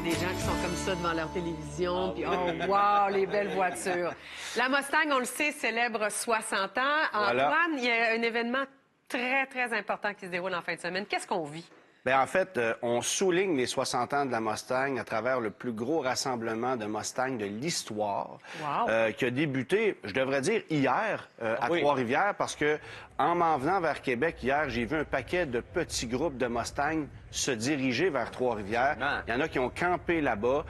des gens qui sont comme ça devant leur télévision, puis oh, wow, les belles voitures. La Mustang, on le sait, célèbre 60 ans. Voilà. Antoine, il y a un événement très, très important qui se déroule en fin de semaine. Qu'est-ce qu'on vit? Bien, en fait, on souligne les 60 ans de la Mustang à travers le plus gros rassemblement de Mustang de l'histoire, Wow. qui a débuté, je devrais dire, hier à Trois-Rivières, parce que en m'en venant vers Québec hier, j'ai vu un paquet de petits groupes de Mustang se diriger vers Trois-Rivières. Il y en a qui ont campé là-bas,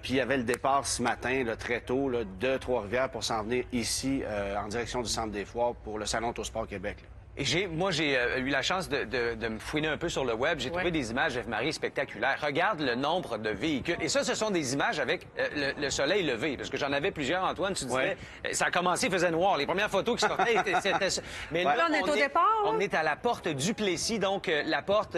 puis il y avait le départ ce matin, là, très tôt, là, de Trois-Rivières pour s'en venir ici, en direction du Centre des Foires, pour le Salon Autosport Québec, là. Et moi, j'ai eu la chance de me fouiner un peu sur le web. J'ai trouvé des images, Eve-Marie, spectaculaires. Regarde le nombre de véhicules. Et ça, ce sont des images avec le soleil levé. Parce que j'en avais plusieurs, Antoine. Tu disais, ça a commencé, il faisait noir. Les premières photos qui sortaient, c'était ça. Mais là, on est au départ. On est à la porte du Plessis, donc la porte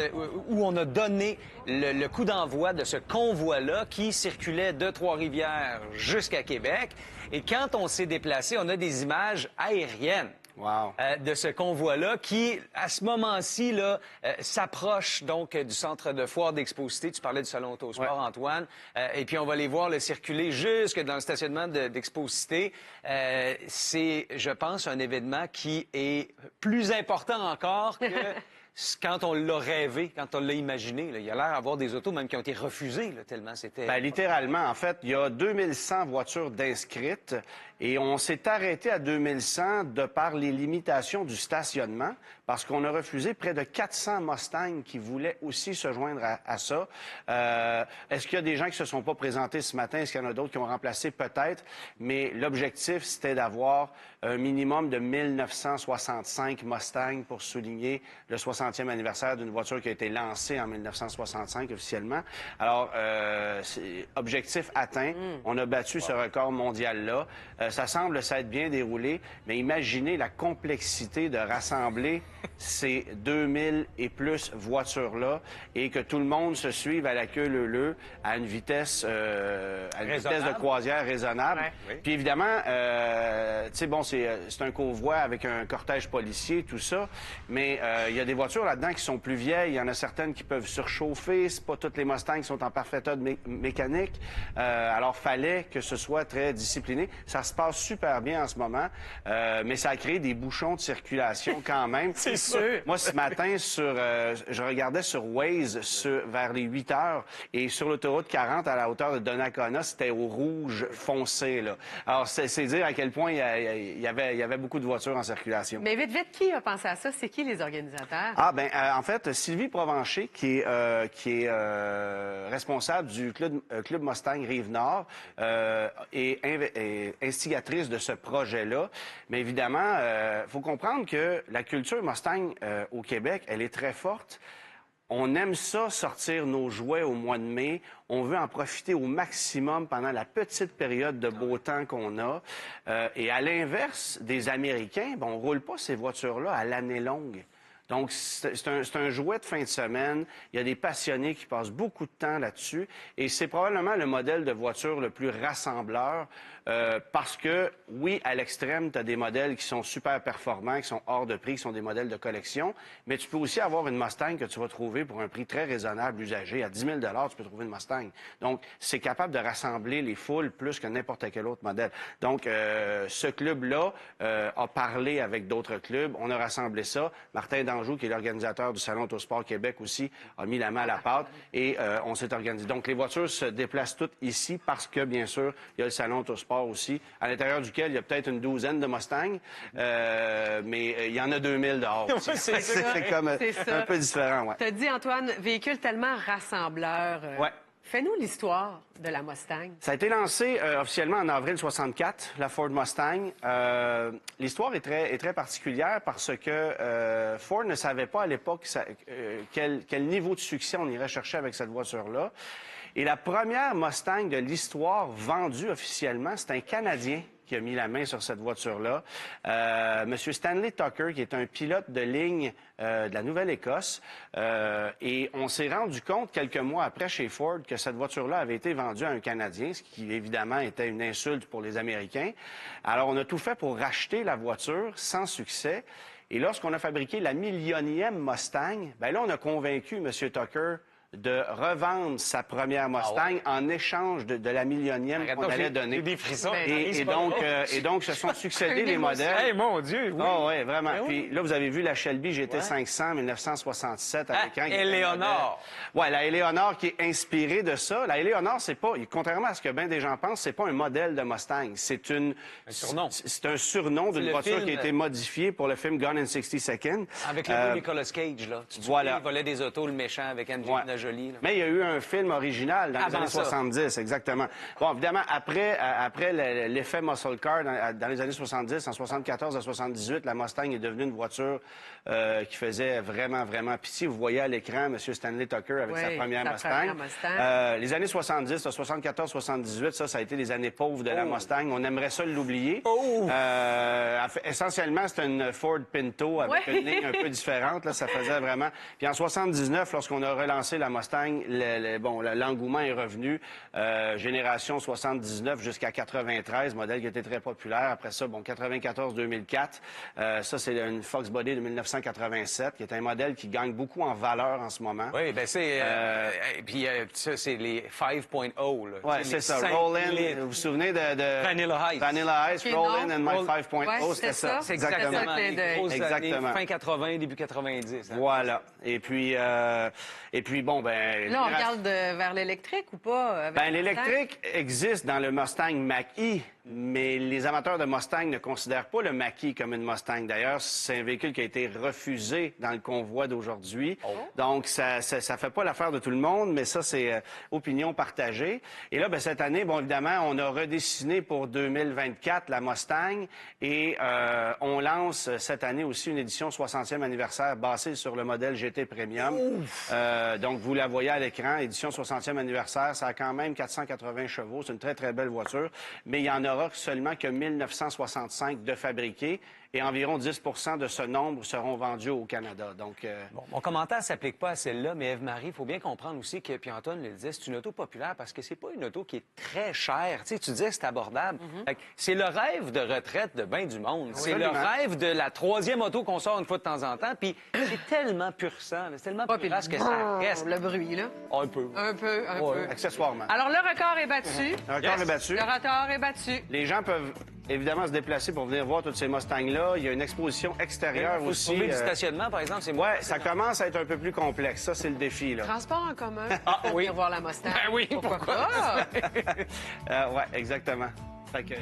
où on a donné le coup d'envoi de ce convoi-là qui circulait de Trois-Rivières jusqu'à Québec. Et quand on s'est déplacé, on a des images aériennes. Wow. De ce convoi-là qui, à ce moment-ci, là, s'approche donc du centre de foire d'Exposité. Tu parlais du Salon Autosport, Antoine. Et puis, on va les voir le circuler jusque dans le stationnement d'Exposité. C'est, je pense, un événement qui est plus important encore que... Quand on l'a rêvé, quand on l'a imaginé, là, il y a l'air d'avoir des autos même qui ont été refusées, là, tellement c'était... Bien, littéralement, en fait, il y a 2100 voitures d'inscrites et on s'est arrêté à 2100 de par les limitations du stationnement parce qu'on a refusé près de 400 Mustangs qui voulaient aussi se joindre à ça. Est-ce qu'il y a des gens qui se sont pas présentés ce matin? Est-ce qu'il y en a d'autres qui ont remplacé? Peut-être. Mais l'objectif, c'était d'avoir un minimum de 1965 Mustangs pour souligner le 60e anniversaire d'une voiture qui a été lancée en 1965 officiellement. Alors, objectif atteint. On a battu ce record mondial-là. Ça semble s'être bien déroulé, mais imaginez la complexité de rassembler ces 2000 et plus voitures-là et que tout le monde se suive à la queue leu-leu à une vitesse, de croisière raisonnable. Oui. Puis évidemment, tu sais, bon, c'est un convoi avec un cortège policier, tout ça, mais il y a des voitures là-dedans qui sont plus vieilles. Il y en a certaines qui peuvent surchauffer. C'est pas toutes les Mustangs qui sont en parfait état de mécanique. Alors, fallait que ce soit très discipliné. Ça se passe super bien en ce moment, mais ça a créé des bouchons de circulation quand même. C'est sûr. Moi, ce matin, je regardais sur Waze vers les 8 heures et sur l'autoroute 40 à la hauteur de Donnacona, c'était au rouge foncé, là. Alors, c'est dire à quel point il y avait beaucoup de voitures en circulation. Mais vite, vite, qui a pensé à ça? C'est qui les organisateurs? Ah, ben, en fait, Sylvie Provencher, qui est responsable du Club Mustang Rive-Nord, est instigatrice de ce projet-là. Mais évidemment, faut comprendre que la culture Mustang au Québec, elle est très forte. On aime ça, sortir nos jouets au mois de mai. On veut en profiter au maximum pendant la petite période de beau temps qu'on a. Et à l'inverse des Américains, ben, on roule pas ces voitures-là à l'année longue. Donc, c'est un jouet de fin de semaine. Il y a des passionnés qui passent beaucoup de temps là-dessus. Et c'est probablement le modèle de voiture le plus rassembleur parce que, oui, à l'extrême, tu as des modèles qui sont super performants, qui sont hors de prix, qui sont des modèles de collection. Mais tu peux aussi avoir une Mustang que tu vas trouver pour un prix très raisonnable, usagé. À 10 000 tu peux trouver une Mustang. Donc, c'est capable de rassembler les foules plus que n'importe quel autre modèle. Donc, ce club-là a parlé avec d'autres clubs. On a rassemblé ça. Martin Danjou, qui est l'organisateur du Salon Autosport Québec aussi, a mis la main à la pâte et on s'est organisé. Donc, les voitures se déplacent toutes ici parce que, bien sûr, il y a le Salon Autosport aussi, à l'intérieur duquel il y a peut-être une douzaine de Mustangs, mais il y en a 2000 dehors. C'est comme un peu différent, ouais. Tu as dit, Antoine, véhicule tellement rassembleur. Ouais. Fais-nous l'histoire de la Mustang. Ça a été lancé officiellement en avril 64, la Ford Mustang. L'histoire est très particulière parce que Ford ne savait pas à l'époque quel niveau de succès on irait chercher avec cette voiture-là. Et la première Mustang de l'histoire vendue officiellement, c'est un Canadien qui a mis la main sur cette voiture-là. Monsieur Stanley Tucker, qui est un pilote de ligne de la Nouvelle-Écosse. Et on s'est rendu compte quelques mois après chez Ford que cette voiture-là avait été vendue à un Canadien, ce qui évidemment était une insulte pour les Américains. Alors on a tout fait pour racheter la voiture sans succès. Et lorsqu'on a fabriqué la millionième Mustang, bien là on a convaincu M. Tucker de revendre sa première Mustang en échange de la millionième qu'on allait donner. J'ai des frissons. Et donc, se sont succédés les modèles. Hey, mon Dieu, oui. Oh, oui, vraiment. Ben oui. Puis là, vous avez vu la Shelby GT500 1967 avec un... Éléonore. Oui, la Éléonore qui est inspirée de ça. La Éléonore, c'est pas, contrairement à ce que bien des gens pensent, c'est pas un modèle de Mustang. C'est un surnom. C'est un surnom d'une voiture film, qui a été modifiée pour le film Gone in 60 Seconds. Avec le beau Nicolas Cage, là. Tu te souviens, il volait des autos, le méchant, avec Angelina Jolie. Là. Mais il y a eu un film original dans les années 70, exactement. Bon, évidemment, après l'effet muscle car dans les années 70, en 74 à 78, la Mustang est devenue une voiture qui faisait vraiment, vraiment pitié. Vous voyez à l'écran M. Stanley Tucker avec sa première Mustang. Les années 70, 74-78, ça a été les années pauvres de la Mustang. On aimerait ça l'oublier. Essentiellement, c'était une Ford Pinto avec une ligne un peu différente. Là, ça faisait vraiment... Puis en 79, lorsqu'on a relancé la Mustang, l'engouement est revenu. Génération 79 jusqu'à 93, modèle qui était très populaire. Après ça, 94-2004. Ça, c'est une Fox Body de 1987, qui est un modèle qui gagne beaucoup en valeur en ce moment. Oui, bien c'est... puis ça, c'est les 5.0, là. Oui, c'est ça. Roll-in. Vous vous souvenez de... Vanilla Ice. Vanilla Ice, Roll-in and My 5.0, c'était ça. C'est exactement. Exactement. Fin 80, début 90. Hein. Voilà. Et puis bon, ben... Là, on regarde vers l'électrique ou pas? L'électrique existe dans le Mustang Mach-E, mais les amateurs de Mustang ne considèrent pas le Mach-E comme une Mustang. D'ailleurs, c'est un véhicule qui a été refusé dans le convoi d'aujourd'hui. Donc, ça fait pas l'affaire de tout le monde, mais ça, c'est opinion partagée. Et là, cette année, évidemment, on a redessiné pour 2024 la Mustang et on lance cette année aussi une édition 60e anniversaire basée sur le modèle GT Premium. Donc, vous la voyez à l'écran, édition 60e anniversaire, ça a quand même 480 chevaux. C'est une très, très belle voiture, mais il y en aura seulement que 1965 de fabriqués. Et environ 10 de ce nombre seront vendus au Canada. Donc, mon commentaire ne s'applique pas à celle-là, mais Ève-Marie, il faut bien comprendre aussi que, puis Antoine le disait, c'est une auto populaire parce que c'est pas une auto qui est très chère. Tu sais, tu disais c'est abordable. C'est le rêve de retraite de bien du monde. C'est le rêve de la troisième auto qu'on sort une fois de temps en temps. Puis c'est tellement pur sang, c'est tellement pur que ça reste. Le bruit, là. Un peu. Un peu. Accessoirement. Alors, le record est battu. Le record est battu. Le record est battu. Les gens peuvent évidemment se déplacer pour venir voir toutes ces Mustangs-là. Il y a une exposition extérieure aussi. Il faut trouver du stationnement, par exemple, c'est moins. Oui, ça commence à être un peu plus complexe. Ça, c'est le défi, là. Transport en commun pour venir voir la Mustang. Ben oui, pourquoi pas? Oui, exactement. Fait que...